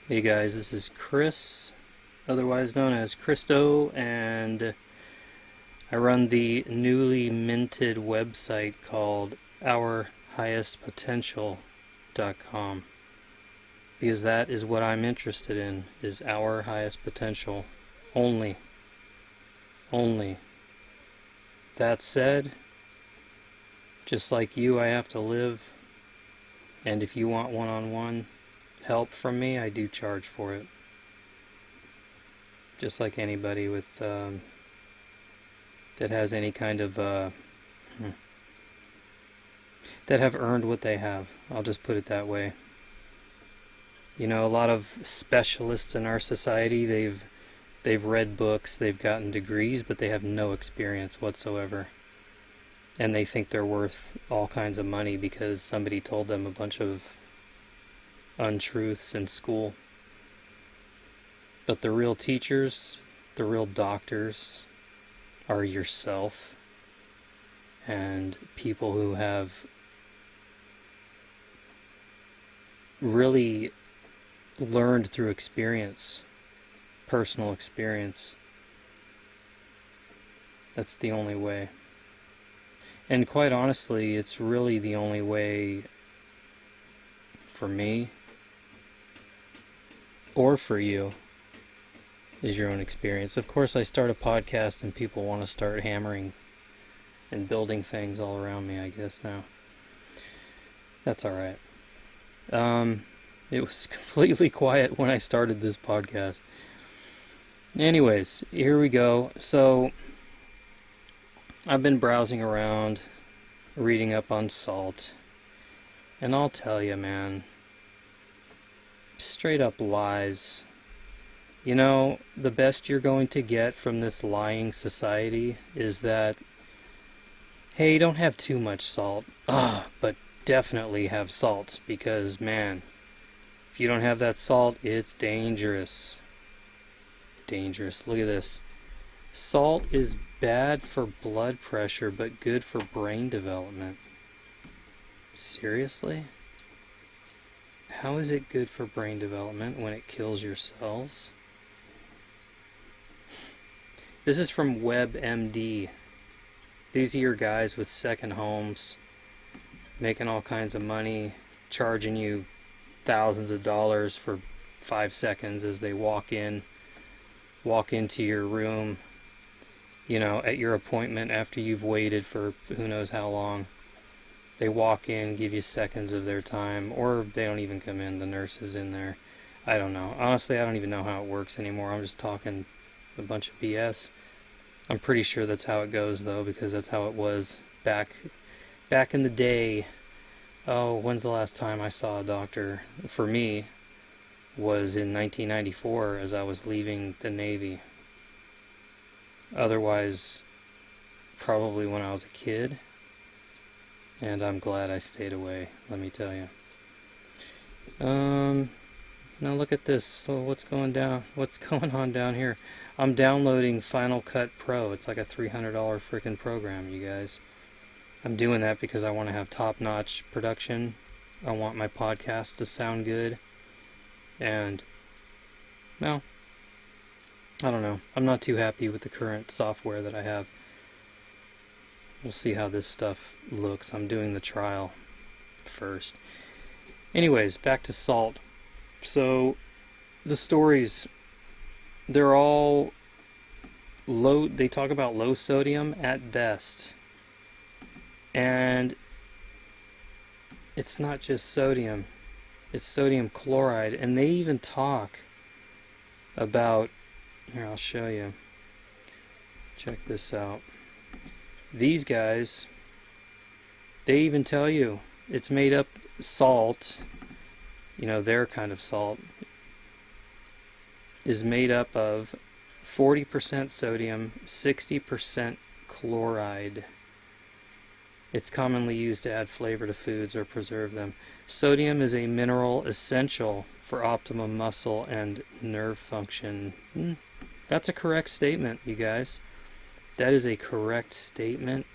Hey guys, this is Chris, otherwise known as Christo, and I run the newly minted website called OurHighestPotential.com because that is what I'm interested in, is our highest potential only. Only. That said, just like you, I have to live, and if you want one-on-one help from me, I do charge for it. Just like anybody with that has any kind of that have earned what they have. I'll just put it that way. You know, a lot of specialists in our society, they've read books, they've gotten degrees, but they have no experience whatsoever. And they think they're worth all kinds of money because somebody told them a bunch of untruths in school. But the real teachers, the real doctors, are yourself and people who have really learned through experience, personal experience. That's the only way. And quite honestly, it's really the only way for me or for you is your own experience. Of course, I start a podcast and people want to start hammering and building things all around me, I guess now. That's alright. It was completely quiet when I started this podcast. Anyways, here we go. So, I've been browsing around, reading up on salt, and I'll tell you, man, straight up lies. You know, the best you're going to get from this lying society is that, hey, don't have too much salt. But definitely have salt, because, man, if you don't have that salt, it's dangerous. Dangerous. Look at this. Salt is bad for blood pressure, but good for brain development. Seriously? How is it good for brain development when it kills your cells? This is from WebMD. These are your guys with second homes, making all kinds of money, charging you thousands of dollars for 5 seconds as they walk into your room, you know, at your appointment after you've waited for who knows how long. They walk in, give you seconds of their time, or they don't even come in, the nurse is in there. I don't know. Honestly, I don't even know how it works anymore. I'm just talking a bunch of BS. I'm pretty sure that's how it goes, though, because that's how it was back in the day. Oh, when's the last time I saw a doctor? For me, was in 1994 as I was leaving the Navy. Otherwise, probably when I was a kid. And I'm glad I stayed away, let me tell you. Now look at this. So what's going on down here? I'm downloading Final Cut Pro. It's like a $300 freaking program, you guys. I'm doing that because I want to have top-notch production. I want my podcast to sound good. And, well, I don't know. I'm not too happy with the current software that I have. We'll see how this stuff looks. I'm doing the trial first. Anyways, back to salt. So, the stories, they're all low. They talk about low sodium at best. And it's not just sodium, it's sodium chloride. And they even talk about, here, I'll show you. Check this out. These guys, they even tell you it's made up salt, you know, their kind of salt, is made up of 40% sodium, 60% chloride. It's commonly used to add flavor to foods or preserve them. Sodium is a mineral essential for optimum muscle and nerve function. That's a correct statement, you guys. That is a correct statement.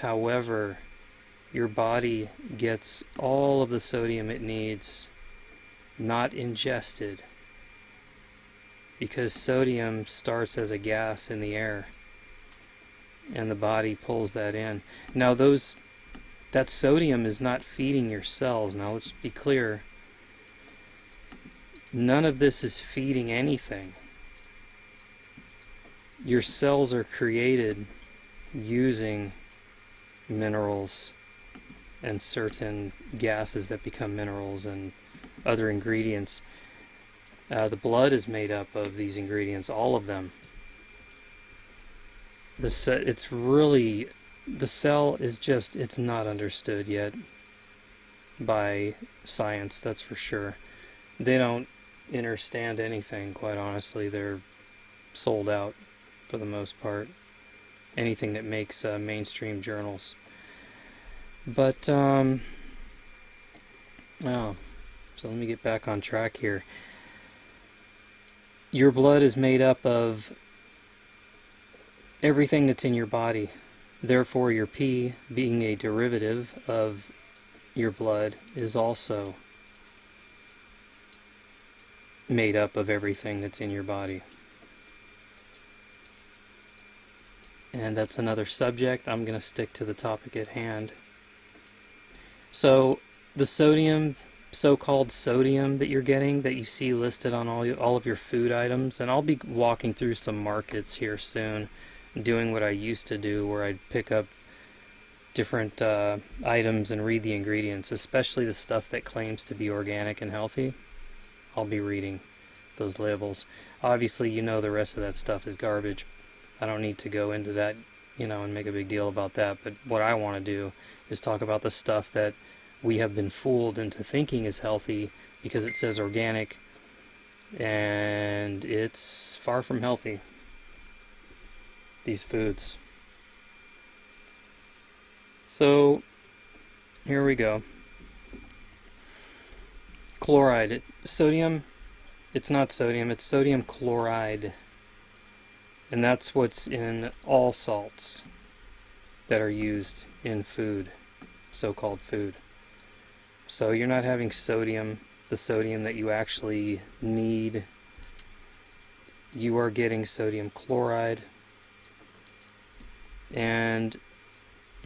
However, your body gets all of the sodium it needs not ingested, because sodium starts as a gas in the air and the body pulls that in. Now that sodium is not feeding your cells. Now let's be clear. None of this is feeding anything. Your cells are created using minerals and certain gases that become minerals and other ingredients. The blood is made up of these ingredients, all of them. The cell is just, it's not understood yet by science, that's for sure. They don't understand anything, quite honestly. They're sold out for the most part. Anything that makes mainstream journals. But so let me get back on track here. Your blood is made up of everything that's in your body. Therefore, your pee, being a derivative of your blood, is also made up of everything that's in your body. And that's another subject. I'm going to stick to the topic at hand. So the sodium, so-called sodium that you're getting, that you see listed on all of your food items, and I'll be walking through some markets here soon, doing what I used to do, where I'd pick up different items and read the ingredients, especially the stuff that claims to be organic and healthy. I'll be reading those labels. Obviously, you know the rest of that stuff is garbage. I don't need to go into that, and make a big deal about that. But what I want to do is talk about the stuff that we have been fooled into thinking is healthy because it says organic, and it's far from healthy, these foods. So here we go. Chloride. Sodium, it's not sodium, it's sodium chloride. And that's what's in all salts that are used in food, so-called food. So you're not having sodium, the sodium that you actually need. You are getting sodium chloride. And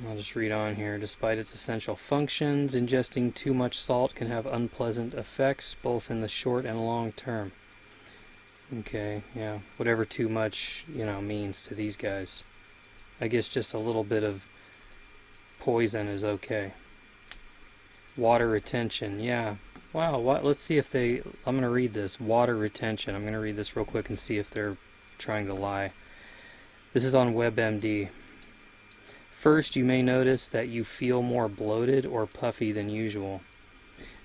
I'll just read on here. Despite its essential functions, ingesting too much salt can have unpleasant effects, both in the short and long term. Okay, yeah, whatever too much, means to these guys. I guess just a little bit of poison is okay. Water retention, yeah. Wow, let's see if I'm going to read this. Water retention. I'm going to read this real quick and see if they're trying to lie. This is on WebMD. First, you may notice that you feel more bloated or puffy than usual.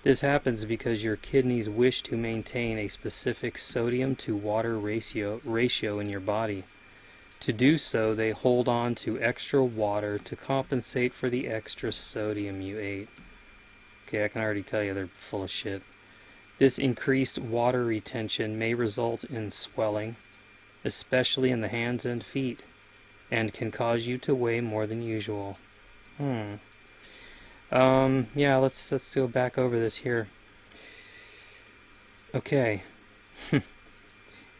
This happens because your kidneys wish to maintain a specific sodium to water ratio in your body. To do so, they hold on to extra water to compensate for the extra sodium you ate. Okay, I can already tell you they're full of shit. This increased water retention may result in swelling, especially in the hands and feet, and can cause you to weigh more than usual. Yeah, let's go back over this here. Okay.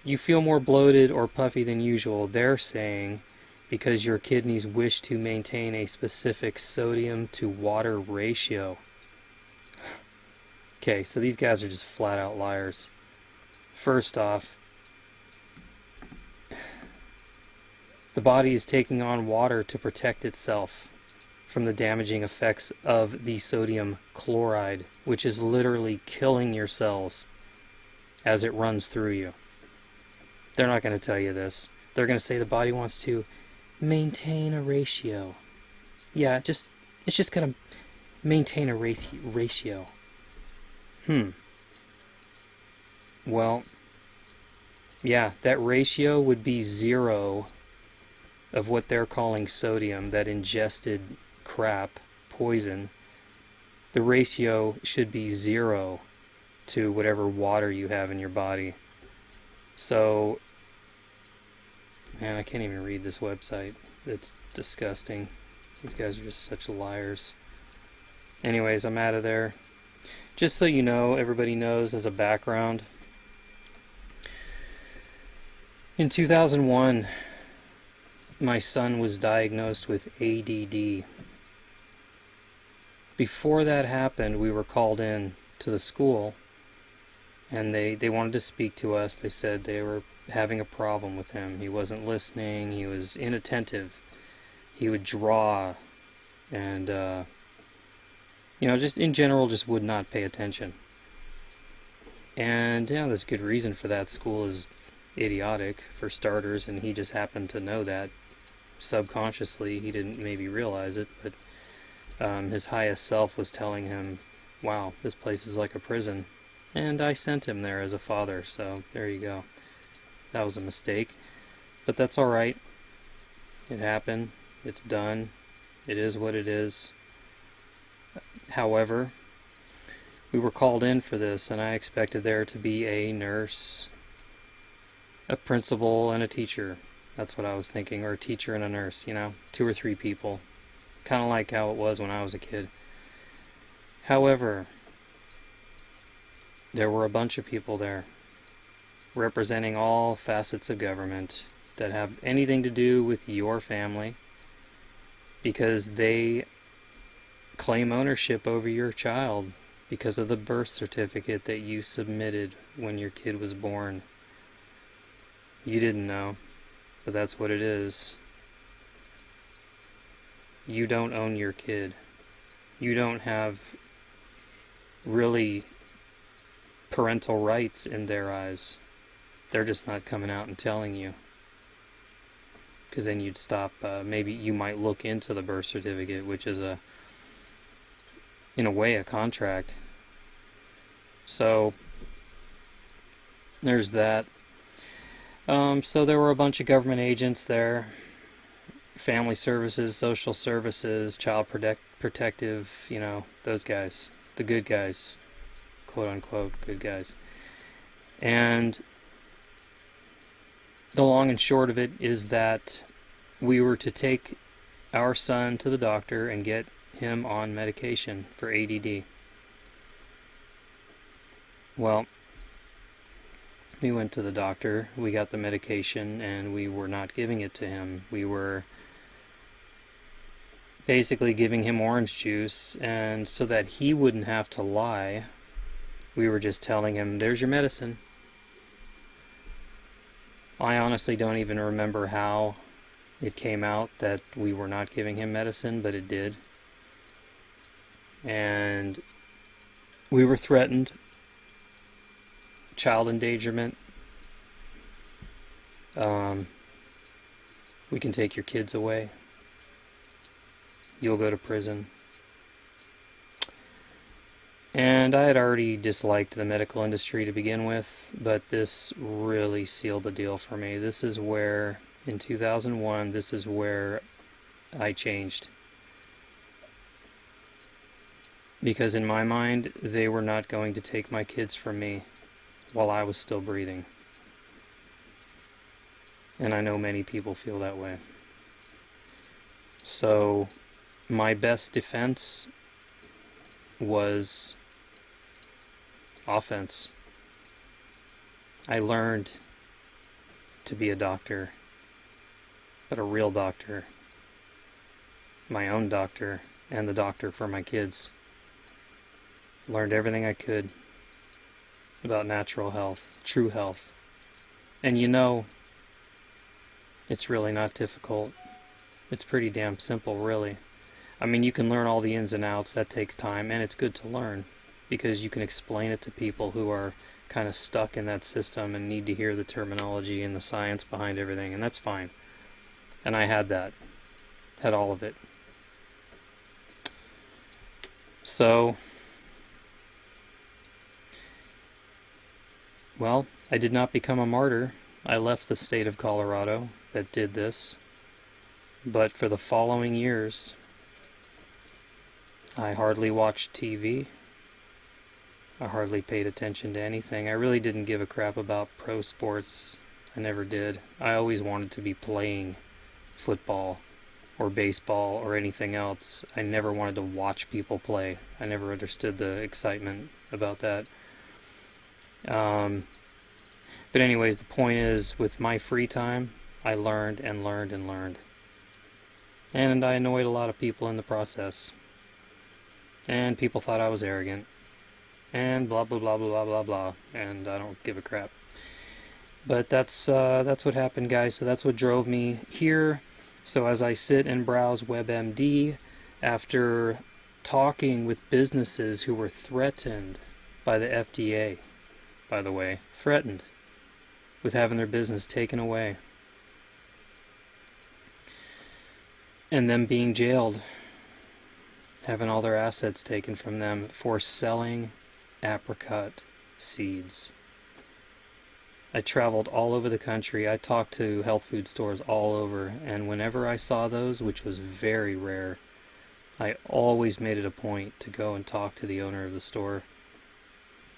You feel more bloated or puffy than usual, they're saying, because your kidneys wish to maintain a specific sodium to water ratio. Okay, so these guys are just flat out liars. First off, the body is taking on water to protect itself from the damaging effects of the sodium chloride, which is literally killing your cells as it runs through you. They're not going to tell you this. They're going to say the body wants to maintain a ratio. Yeah, it's just going to maintain a ratio. Well, yeah, that ratio would be 0 of what they're calling sodium, that ingested crap, poison. The ratio should be 0 to whatever water you have in your body. So, man, I can't even read this website. It's disgusting. These guys are just such liars. Anyways, I'm out of there. Just so you know, everybody knows as a background, in 2001, my son was diagnosed with ADD. Before that happened, we were called in to the school, and they wanted to speak to us. They said they were having a problem with him. He wasn't listening, he was inattentive, he would draw, and just in general, just would not pay attention. And yeah, there's good reason for that. School is idiotic, for starters, and he just happened to know that subconsciously. He didn't maybe realize it, but his highest self was telling him, wow, this place is like a prison. And I sent him there as a father, so there you go. That was a mistake. But that's alright. It happened. It's done. It is what it is. However, we were called in for this, and I expected there to be a nurse, a principal, and a teacher. That's what I was thinking, or a teacher and a nurse, 2 or 3 people. Kind of like how it was when I was a kid. However, there were a bunch of people there representing all facets of government that have anything to do with your family, because they claim ownership over your child because of the birth certificate that you submitted when your kid was born. You didn't know, but that's what it is. You don't own your kid. You don't have really parental rights in their eyes. They're just not coming out and telling you, because then you'd stop. Maybe you might look into the birth certificate, which is in a way, a contract. So there's that. So there were a bunch of government agents there, family services, social services, child protective, those guys, the good guys, quote unquote good guys. And the long and short of it is that we were to take our son to the doctor and get him on medication for ADD. Well, we went to the doctor, we got the medication, and we were not giving it to him. We were basically giving him orange juice, and so that he wouldn't have to lie, we were just telling him, there's your medicine. I honestly don't even remember how it came out that we were not giving him medicine, but it did. And we were threatened. Child endangerment. We can take your kids away. You'll go to prison. And I had already disliked the medical industry to begin with, but this really sealed the deal for me. This is where, in 2001, this is where I changed. Because in my mind, they were not going to take my kids from me while I was still breathing. And I know many people feel that way. So, my best defense was offense. I learned to be a doctor, but a real doctor. My own doctor, and the doctor for my kids. Learned everything I could about natural health, true health. And it's really not difficult. It's pretty damn simple, really. I mean, you can learn all the ins and outs. That takes time, and it's good to learn, because you can explain it to people who are kind of stuck in that system and need to hear the terminology and the science behind everything, and that's fine. And I had that. Had all of it. So, well, I did not become a martyr. I left the state of Colorado that did this. But for the following years, I hardly watched TV. I hardly paid attention to anything. I really didn't give a crap about pro sports. I never did. I always wanted to be playing football or baseball or anything else. I never wanted to watch people play. I never understood the excitement about that. But anyways, the point is, with my free time, I learned and learned and learned. And I annoyed a lot of people in the process. And people thought I was arrogant. And blah blah blah blah blah blah blah. And I don't give a crap. But that's what happened, guys. So that's what drove me here. So as I sit and browse WebMD, after talking with businesses who were threatened by the FDA, by the way, threatened with having their business taken away, and them being jailed, having all their assets taken from them for selling apricot seeds. I traveled all over the country. I talked to health food stores all over, and whenever I saw those, which was very rare, I always made it a point to go and talk to the owner of the store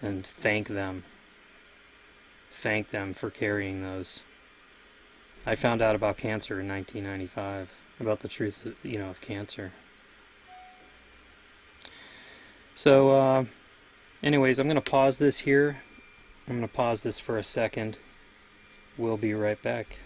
and thank them for carrying those. I found out about cancer in 1995, about the truth, of cancer. So, anyways, I'm going to pause this here. I'm going to pause this for a second. We'll be right back.